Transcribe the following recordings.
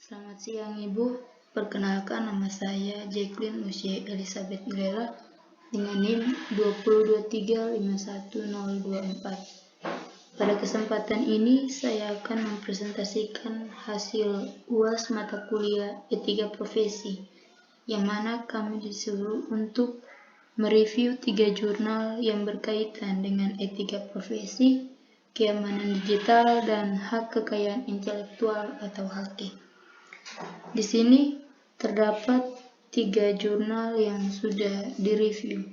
Selamat siang Ibu, perkenalkan nama saya Jacqueline Lucy Elizabeth Grela dengan NIM 202351024. Pada kesempatan ini saya akan mempresentasikan hasil UAS mata kuliah Etika Profesi, yang mana kami disuruh untuk mereview 3 jurnal yang berkaitan dengan etika profesi, keamanan digital, dan hak kekayaan intelektual atau HAKI. Di sini terdapat 3 jurnal yang sudah direview.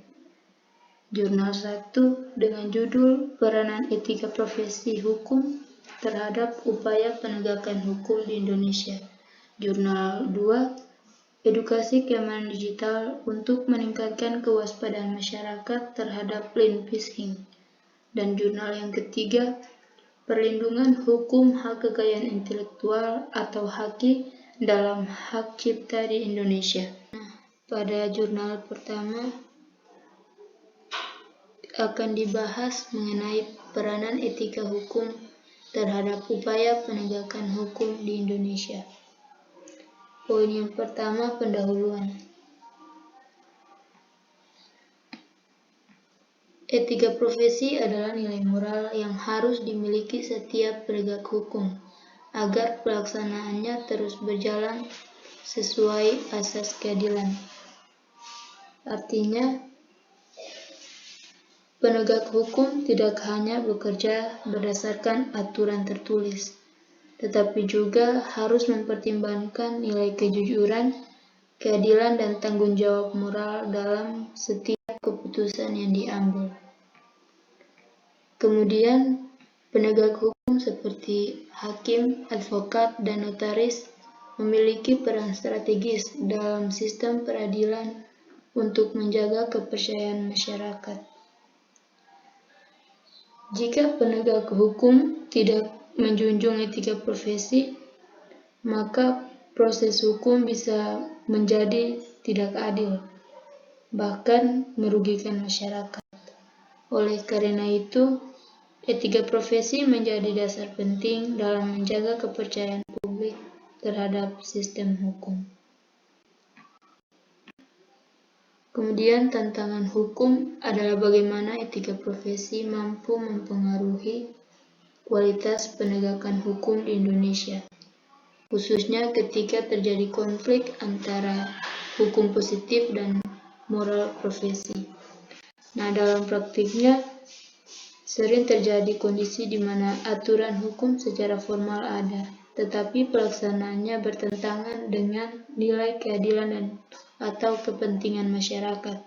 Jurnal 1 dengan judul Peranan Etika Profesi Hukum terhadap Upaya Penegakan Hukum di Indonesia. Jurnal 2 Edukasi Keamanan Digital untuk Meningkatkan Kewaspadaan Masyarakat terhadap link phishing. Dan jurnal yang ketiga, Perlindungan Hukum Hak Kekayaan Intelektual atau HAKI dalam Hak Cipta di Indonesia. Pada jurnal pertama akan dibahas mengenai peranan etika hukum terhadap upaya penegakan hukum di Indonesia. Poin yang pertama, pendahuluan. Etika profesi adalah nilai moral yang harus dimiliki setiap penegak hukum agar pelaksanaannya terus berjalan sesuai asas keadilan. Artinya, penegak hukum tidak hanya bekerja berdasarkan aturan tertulis, tetapi juga harus mempertimbangkan nilai kejujuran, keadilan, dan tanggung jawab moral dalam setiap keputusan yang diambil. Kemudian, penegak hukum seperti hakim, advokat, dan notaris memiliki peran strategis dalam sistem peradilan untuk menjaga kepercayaan masyarakat. Jika penegak hukum tidak menjunjung etika profesi, maka proses hukum bisa menjadi tidak adil, bahkan merugikan masyarakat. Oleh karena itu, etika profesi menjadi dasar penting dalam menjaga kepercayaan publik terhadap sistem hukum. Kemudian, tantangan hukum adalah bagaimana etika profesi mampu mempengaruhi kualitas penegakan hukum di Indonesia, khususnya ketika terjadi konflik antara hukum positif dan moral profesi. Nah, dalam praktiknya sering terjadi kondisi di mana aturan hukum secara formal ada, tetapi pelaksanaannya bertentangan dengan nilai keadilan atau kepentingan masyarakat.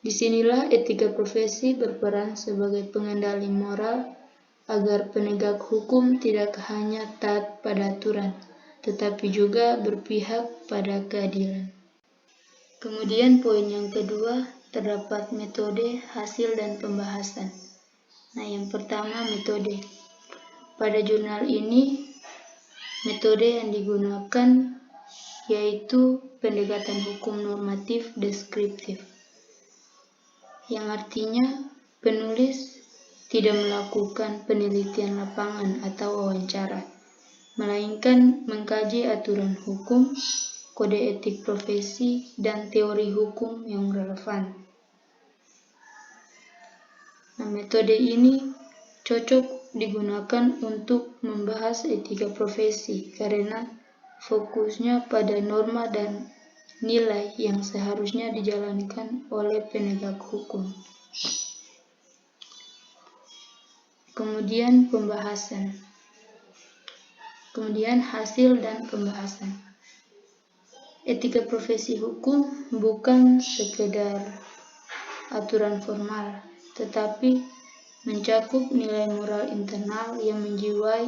Disinilah etika profesi berperan sebagai pengendali moral agar penegak hukum tidak hanya taat pada aturan, tetapi juga berpihak pada keadilan. Kemudian poin yang kedua, terdapat metode, hasil, dan pembahasan. Nah, yang pertama, metode. Pada jurnal ini, metode yang digunakan yaitu pendekatan hukum normatif deskriptif, yang artinya penulis tidak melakukan penelitian lapangan atau wawancara, melainkan mengkaji aturan hukum, kode etik profesi, dan teori hukum yang relevan. Nah, metode ini cocok digunakan untuk membahas etika profesi karena fokusnya pada norma dan nilai yang seharusnya dijalankan oleh penegak hukum. Kemudian pembahasan. Kemudian hasil dan pembahasan. Etika profesi hukum bukan sekedar aturan formal, tetapi mencakup nilai moral internal yang menjiwai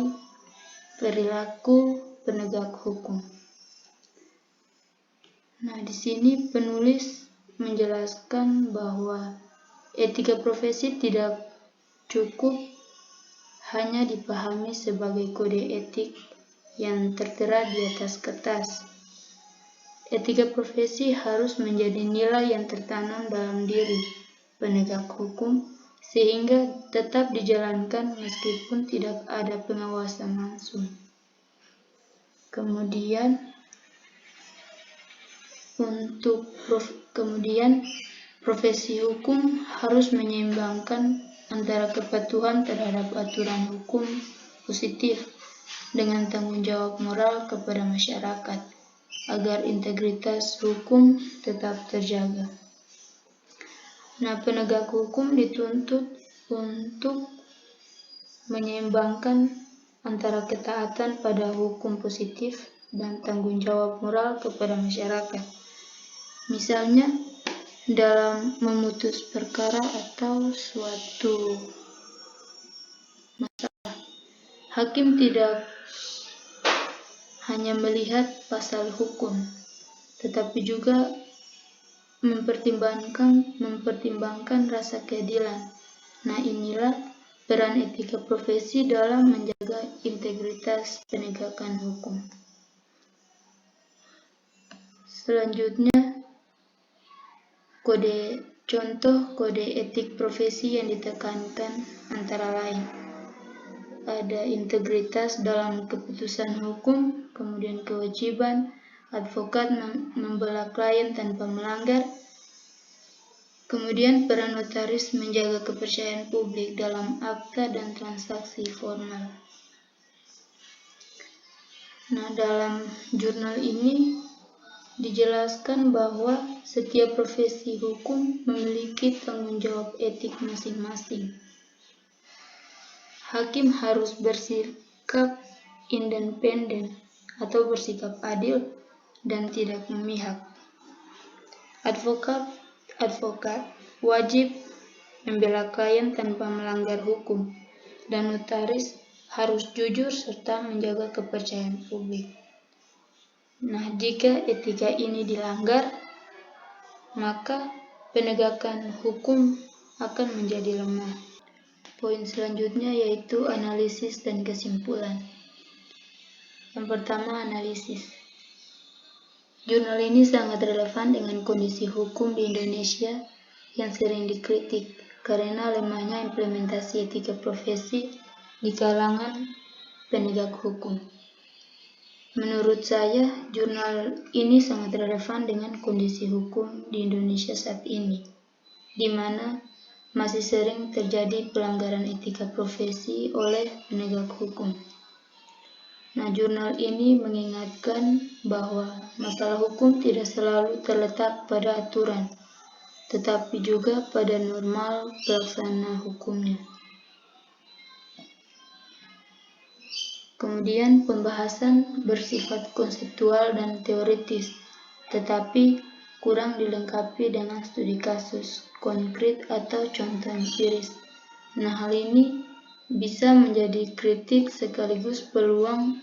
perilaku penegak hukum. Nah, di sini penulis menjelaskan bahwa etika profesi tidak cukup hanya dipahami sebagai kode etik yang tertera di atas kertas. Etika profesi harus menjadi nilai yang tertanam dalam diri penegak hukum sehingga tetap dijalankan meskipun tidak ada pengawasan langsung. Kemudian profesi hukum harus menyeimbangkan antara kepatuhan terhadap aturan hukum positif dengan tanggung jawab moral kepada masyarakat agar integritas hukum tetap terjaga. Nah, penegak hukum dituntut untuk menyeimbangkan antara ketaatan pada hukum positif dan tanggung jawab moral kepada masyarakat. Misalnya, dalam memutus perkara atau suatu masalah, hakim tidak hanya melihat pasal hukum, tetapi juga mempertimbangkan rasa keadilan. Nah, inilah peran etika profesi dalam menjaga integritas penegakan hukum. Selanjutnya, kode etik profesi yang ditekankan antara lain ada integritas dalam keputusan hukum, kemudian kewajiban advokat membela klien tanpa melanggar, kemudian peran notaris menjaga kepercayaan publik dalam akta dan transaksi formal. Nah, dalam jurnal ini dijelaskan bahwa setiap profesi hukum memiliki tanggung jawab etik masing-masing. Hakim harus bersikap independen atau bersikap adil dan tidak memihak. Advokat wajib membela klien tanpa melanggar hukum, dan notaris harus jujur serta menjaga kepercayaan publik. Nah, jika etika ini dilanggar, maka penegakan hukum akan menjadi lemah. Poin selanjutnya yaitu analisis dan kesimpulan. Yang pertama, analisis. Jurnal ini sangat relevan dengan kondisi hukum di Indonesia yang sering dikritik karena lemahnya implementasi etika profesi di kalangan penegak hukum. Menurut saya, jurnal ini sangat relevan dengan kondisi hukum di Indonesia saat ini, di mana masih sering terjadi pelanggaran etika profesi oleh penegak hukum. Nah, jurnal ini mengingatkan bahwa masalah hukum tidak selalu terletak pada aturan, tetapi juga pada normal pelaksana hukumnya. Kemudian pembahasan bersifat konseptual dan teoritis, tetapi kurang dilengkapi dengan studi kasus konkret atau contoh empiris. Nah, hal ini bisa menjadi kritik sekaligus peluang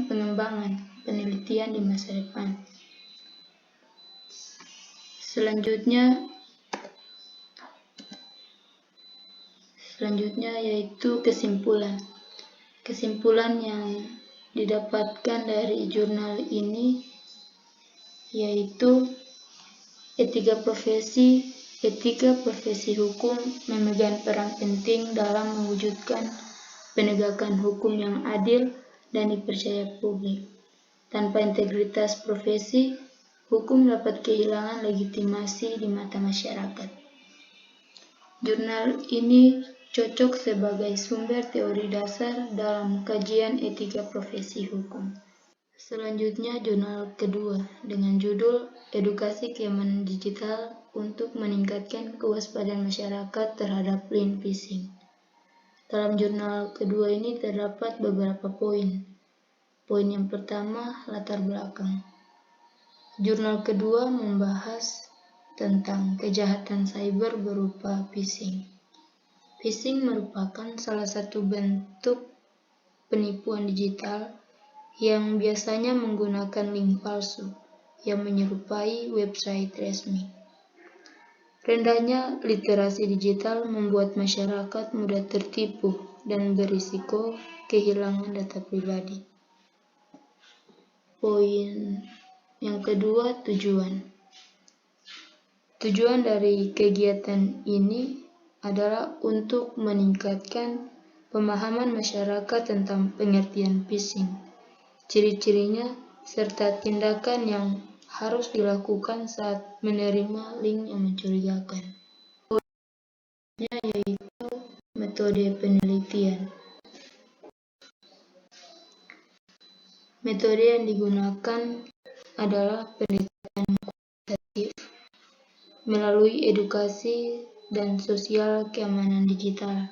pengembangan penelitian di masa depan. Selanjutnya yaitu kesimpulan. Kesimpulan yang didapatkan dari jurnal ini yaitu etika profesi hukum memegang peran penting dalam mewujudkan penegakan hukum yang adil dan dipercaya publik. Tanpa integritas profesi, hukum dapat kehilangan legitimasi di mata masyarakat. Jurnal ini cocok sebagai sumber teori dasar dalam kajian etika profesi hukum. Selanjutnya, jurnal kedua dengan judul Edukasi Keamanan Digital untuk Meningkatkan Kewaspadaan Masyarakat Terhadap Link Phishing. Dalam jurnal kedua ini terdapat beberapa poin. Poin yang pertama, latar belakang. Jurnal kedua membahas tentang kejahatan cyber berupa phishing. Phishing merupakan salah satu bentuk penipuan digital yang biasanya menggunakan link palsu yang menyerupai website resmi. Rendahnya literasi digital membuat masyarakat mudah tertipu dan berisiko kehilangan data pribadi. Poin yang kedua, tujuan. Tujuan dari kegiatan ini adalah untuk meningkatkan pemahaman masyarakat tentang pengertian phishing ciri-cirinya, serta tindakan yang harus dilakukan saat menerima link yang mencurigakan. Yaitu metode penelitian. Metode yang digunakan adalah pendekatan kualitatif melalui edukasi dan sosial keamanan digital.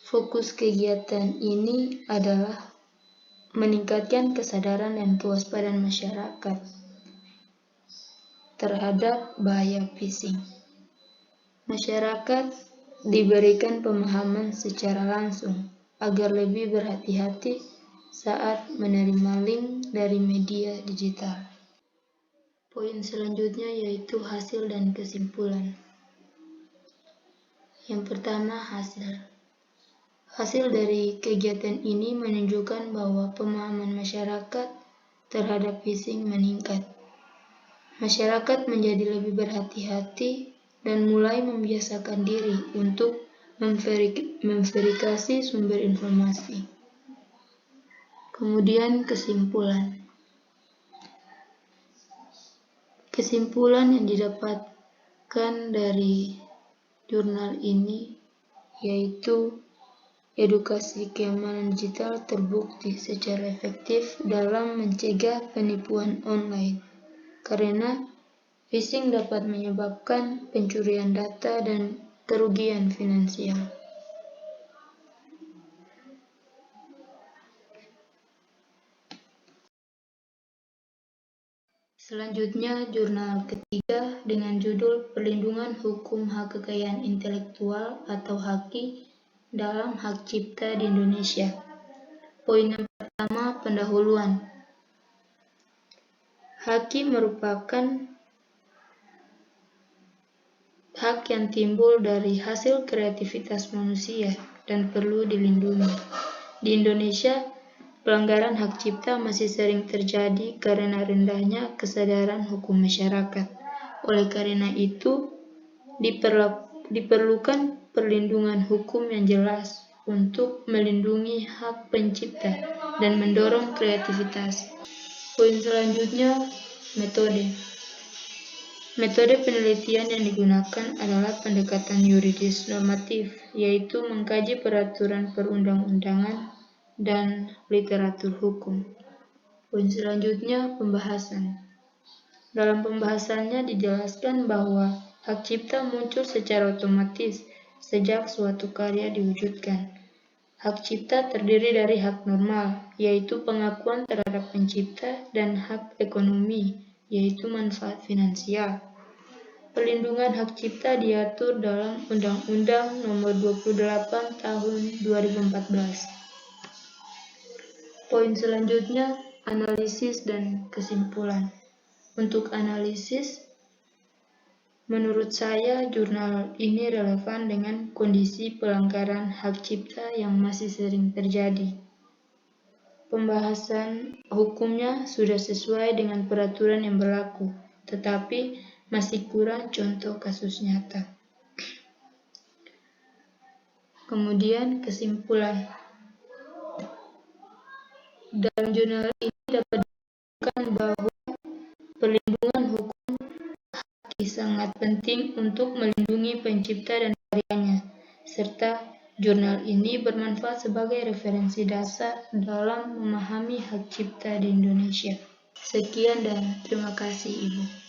Fokus kegiatan ini adalah meningkatkan kesadaran dan kewaspadaan masyarakat terhadap bahaya phishing. Masyarakat diberikan pemahaman secara langsung agar lebih berhati-hati saat menerima link dari media digital. Poin selanjutnya yaitu hasil dan kesimpulan. Yang pertama, hasil. Hasil dari kegiatan ini menunjukkan bahwa pemahaman masyarakat terhadap phishing meningkat. Masyarakat menjadi lebih berhati-hati dan mulai membiasakan diri untuk memverifikasi sumber informasi. Kemudian kesimpulan. Kesimpulan yang didapatkan dari jurnal ini yaitu edukasi keamanan digital terbukti secara efektif dalam mencegah penipuan online karena phishing dapat menyebabkan pencurian data dan kerugian finansial. Selanjutnya, jurnal ketiga dengan judul Perlindungan Hukum Hak Kekayaan Intelektual atau HAKI dalam Hak Cipta di Indonesia. Poin yang pertama, pendahuluan. HAKI merupakan hak yang timbul dari hasil kreativitas manusia dan perlu dilindungi. Di Indonesia, pelanggaran hak cipta masih sering terjadi karena rendahnya kesadaran hukum masyarakat. Oleh karena itu, diperlukan perlindungan hukum yang jelas untuk melindungi hak pencipta dan mendorong kreativitas. Poin selanjutnya, metode. Metode penelitian yang digunakan adalah pendekatan yuridis normatif, yaitu mengkaji peraturan perundang-undangan dan literatur hukum. Poin selanjutnya, pembahasan. Dalam pembahasannya dijelaskan bahwa hak cipta muncul secara otomatis sejak suatu karya diwujudkan. Hak cipta terdiri dari hak normal, yaitu pengakuan terhadap pencipta, dan hak ekonomi, yaitu manfaat finansial. Perlindungan hak cipta diatur dalam Undang-Undang Nomor 28 Tahun 2014. Poin selanjutnya, analisis dan kesimpulan. Untuk analisis, menurut saya jurnal ini relevan dengan kondisi pelanggaran hak cipta yang masih sering terjadi. Pembahasan hukumnya sudah sesuai dengan peraturan yang berlaku, tetapi masih kurang contoh kasus nyata. Kemudian kesimpulan. Dalam jurnal ini dapat dikatakan bahwa perlindungan hukum HAKI sangat penting untuk melindungi pencipta dan karyanya, serta jurnal ini bermanfaat sebagai referensi dasar dalam memahami hak cipta di Indonesia. Sekian dan terima kasih Ibu.